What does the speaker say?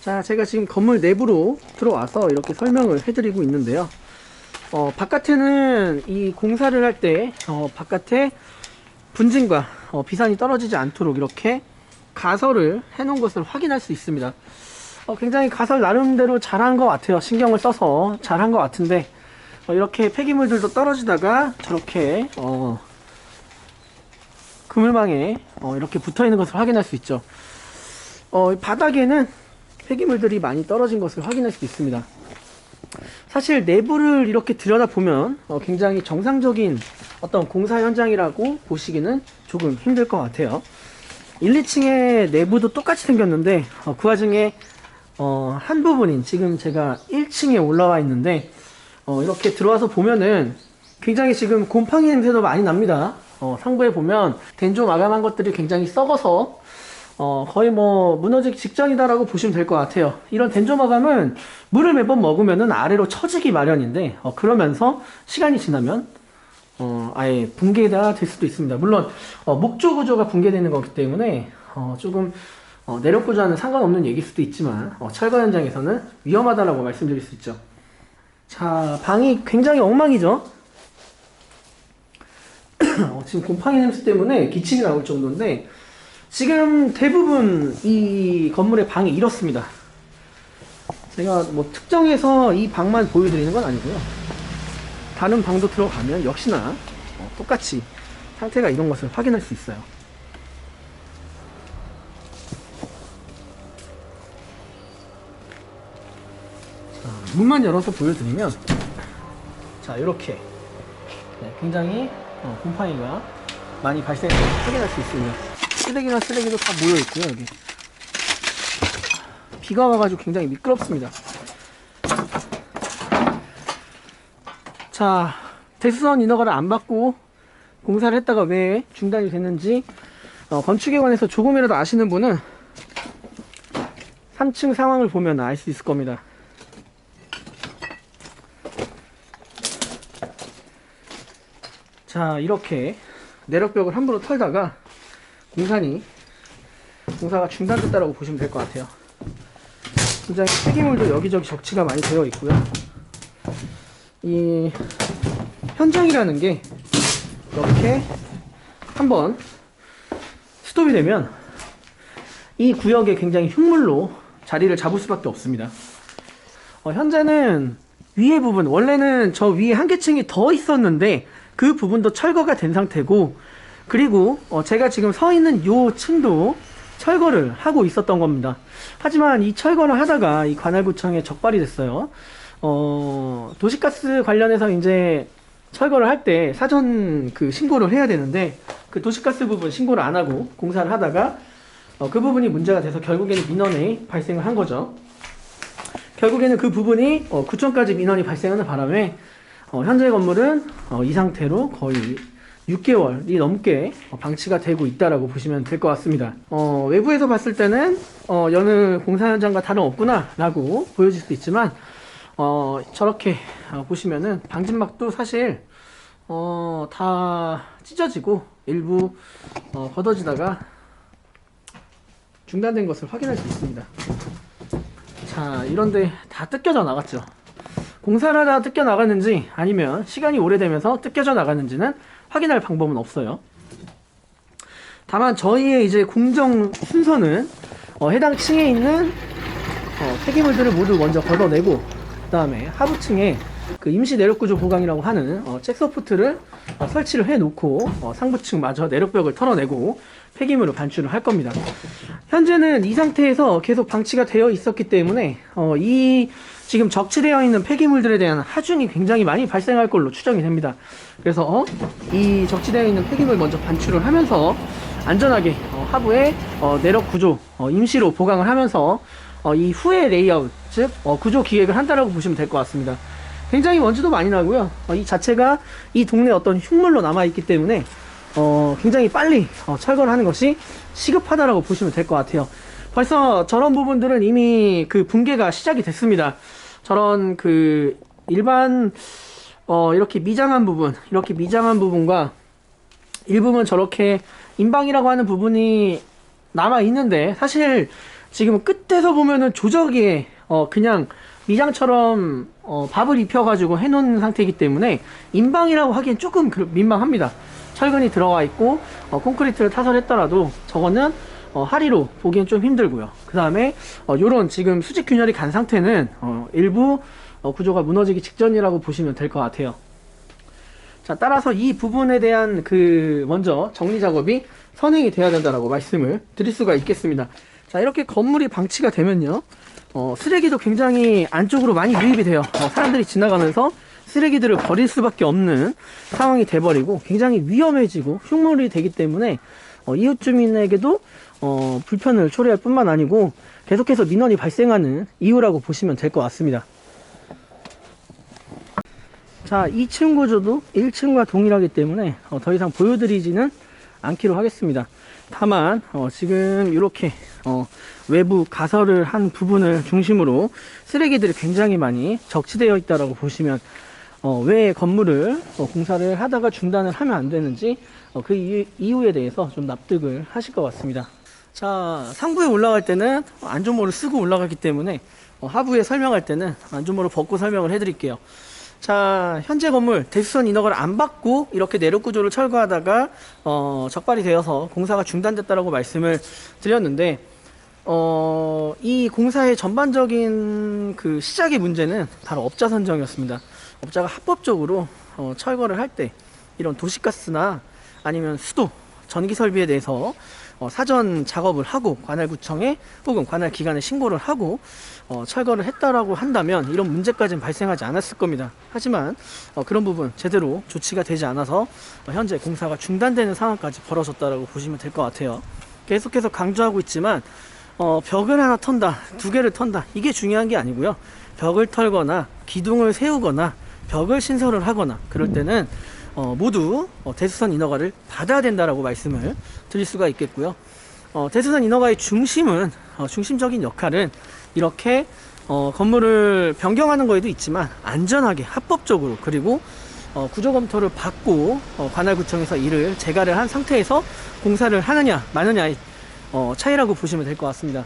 자, 제가 지금 건물 내부로 들어와서 이렇게 설명을 해드리고 있는데요. 바깥에는 이 공사를 할 때 바깥에 분진과 비산이 떨어지지 않도록 이렇게 가설을 해놓은 것을 확인할 수 있습니다. 굉장히 가설 나름대로 잘한 것 같아요. 신경을 써서 잘한 것 같은데 이렇게 폐기물들도 떨어지다가 저렇게 그물망에 이렇게 붙어있는 것을 확인할 수 있죠. 바닥에는 폐기물들이 많이 떨어진 것을 확인할 수 있습니다. 사실 내부를 이렇게 들여다보면 굉장히 정상적인 어떤 공사 현장이라고 보시기는 조금 힘들 것 같아요. 1, 2층의 내부도 똑같이 생겼는데 그 와중에 한 부분인 지금 제가 1층에 올라와 있는데 이렇게 들어와서 보면은 굉장히 지금 곰팡이 냄새도 많이 납니다. 상부에 보면 된조 마감한 것들이 굉장히 썩어서 거의 뭐 무너지기 직전이다라고 보시면 될 것 같아요. 이런 된조 마감은 물을 매번 먹으면은 아래로 처지기 마련인데 그러면서 시간이 지나면 아예 붕괴가 될 수도 있습니다. 물론 목조 구조가 붕괴되는 거기 때문에 조금 내력 구조와는 상관없는 얘기일 수도 있지만 철거 현장에서는 위험하다라고 말씀드릴 수 있죠. 자, 방이 굉장히 엉망이죠. 지금 곰팡이 냄새 때문에 기침이 나올 정도인데 지금 대부분 이 건물의 방이 이렇습니다. 제가 뭐 특정해서 이 방만 보여드리는 건 아니고요. 다른 방도 들어가면 역시나 똑같이 상태가 이런 것을 확인할 수 있어요. 자, 문만 열어서 보여드리면 자, 이렇게 굉장히 곰팡이가 많이 발생해서 확인할 수 있습니다. 쓰레기나 쓰레기도 다 모여 있고요. 여기 비가 와가지고 굉장히 미끄럽습니다. 자, 대수선 인허가를 안 받고 공사를 했다가 왜 중단이 됐는지 건축에 관해서 조금이라도 아시는 분은 3층 상황을 보면 알 수 있을 겁니다. 자, 이렇게 내력벽을 함부로 털다가 공사가 중단됐다라고 보시면 될 것 같아요. 굉장히 폐기물도 여기저기 적치가 많이 되어 있고요. 이 현장이라는 게 이렇게 한번 스톱이 되면 이 구역에 굉장히 흉물로 자리를 잡을 수밖에 없습니다. 현재는 위에 부분, 원래는 저 위에 한 개층이 더 있었는데 그 부분도 철거가 된 상태고, 그리고 제가 지금 서 있는 요 층도 철거를 하고 있었던 겁니다. 하지만 이 철거를 하다가 이 관할구청에 적발이 됐어요. 도시가스 관련해서 이제 철거를 할 때 사전 그 신고를 해야 되는데 그 도시가스 부분 신고를 안 하고 공사를 하다가 그 부분이 문제가 돼서 결국에는 민원이 발생을 한 거죠. 결국에는 그 부분이 구청까지 민원이 발생하는 바람에 현재 건물은 이 상태로 거의 6개월이 넘게 방치가 되고 있다라고 보시면 될 것 같습니다. 외부에서 봤을 때는 여느 공사 현장과 다름없구나 라고 보여질 수 있지만 저렇게 보시면은 방진막도 사실 다 찢어지고 일부 걷어지다가 중단된 것을 확인할 수 있습니다. 자, 이런데 다 뜯겨져 나갔죠. 공사를 하다가 뜯겨 나갔는지 아니면 시간이 오래되면서 뜯겨져 나갔는지는 확인할 방법은 없어요. 다만 저희의 이제 공정 순서는 해당 층에 있는 폐기물들을 모두 먼저 걷어내고 그 다음에 하부층에 그 임시 내력구조 보강이라고 하는 잭서포트를 설치를 해 놓고 상부층마저 내력벽을 털어내고 폐기물을 반출을 할 겁니다. 현재는 이 상태에서 계속 방치가 되어 있었기 때문에 이 지금 적치되어 있는 폐기물들에 대한 하중이 굉장히 많이 발생할 걸로 추정이 됩니다. 그래서 이 적치되어 있는 폐기물 먼저 반출을 하면서 안전하게 하부에 내력 구조 임시로 보강을 하면서 이 후에 레이아웃 즉 구조 기획을 한다라고 보시면 될 것 같습니다. 굉장히 먼지도 많이 나고요. 이 자체가 이 동네 어떤 흉물로 남아있기 때문에 굉장히 빨리 철거를 하는 것이 시급하다라고 보시면 될 것 같아요. 벌써 저런 부분들은 이미 그 붕괴가 시작이 됐습니다. 저런 그 일반 이렇게 미장한 부분과 일부분 저렇게 인방이라고 하는 부분이 남아 있는데 사실 지금 끝에서 보면은 조적에 그냥 미장처럼 밥을 입혀가지고 해놓은 상태이기 때문에 인방이라고 하기엔 조금 민망합니다. 철근이 들어가 있고 콘크리트를 타설했더라도 저거는 하리로 보기엔 좀 힘들고요. 그 다음에 요런 지금 수직 균열이 간 상태는 일부 구조가 무너지기 직전이라고 보시면 될 것 같아요. 자, 따라서 이 부분에 대한 먼저 정리 작업이 선행이 돼야 된다라고 말씀을 드릴 수가 있겠습니다. 자, 이렇게 건물이 방치가 되면요, 쓰레기도 굉장히 안쪽으로 많이 유입이 돼요. 사람들이 지나가면서 쓰레기들을 버릴 수밖에 없는 상황이 돼버리고 굉장히 위험해지고 흉물이 되기 때문에 이웃 주민에게도 불편을 초래할 뿐만 아니고 계속해서 민원이 발생하는 이유라고 보시면 될 것 같습니다. 자, 2층 구조도 1층과 동일하기 때문에 더 이상 보여드리지는 않기로 하겠습니다. 다만 지금 이렇게 외부 가설을 한 부분을 중심으로 쓰레기들이 굉장히 많이 적치되어 있다고 보시면 왜 건물을 공사를 하다가 중단을 하면 안 되는지 그 이유에 대해서 좀 납득을 하실 것 같습니다. 자, 상부에 올라갈 때는 안전모를 쓰고 올라가기 때문에 하부에 설명할 때는 안전모를 벗고 설명을 해드릴게요. 자, 현재 건물 대수선 인허가를 안 받고 이렇게 내륙 구조를 철거하다가 적발이 되어서 공사가 중단됐다라고 말씀을 드렸는데, 이 공사의 전반적인 시작의 문제는 바로 업자 선정이었습니다. 업자가 합법적으로 철거를 할 때 이런 도시가스나 아니면 수도, 전기 설비에 대해서 사전 작업을 하고 관할구청에 혹은 관할기관에 신고를 하고 철거를 했다라고 한다면 이런 문제까지는 발생하지 않았을 겁니다. 하지만 그런 부분 제대로 조치가 되지 않아서 현재 공사가 중단되는 상황까지 벌어졌다라고 보시면 될 것 같아요. 계속해서 강조하고 있지만 벽을 하나 턴다, 두 개를 턴다, 이게 중요한 게 아니고요. 벽을 털거나 기둥을 세우거나 벽을 신설을 하거나 그럴 때는 모두 대수선 인허가를 받아야 된다라고 말씀을 드릴 수가 있겠고요. 대수선 인허가의 중심적인 역할은 이렇게 건물을 변경하는 거에도 있지만 안전하게 합법적으로 그리고 구조 검토를 받고 관할구청에서 이를 재가를 한 상태에서 공사를 하느냐 마느냐의 차이라고 보시면 될 것 같습니다.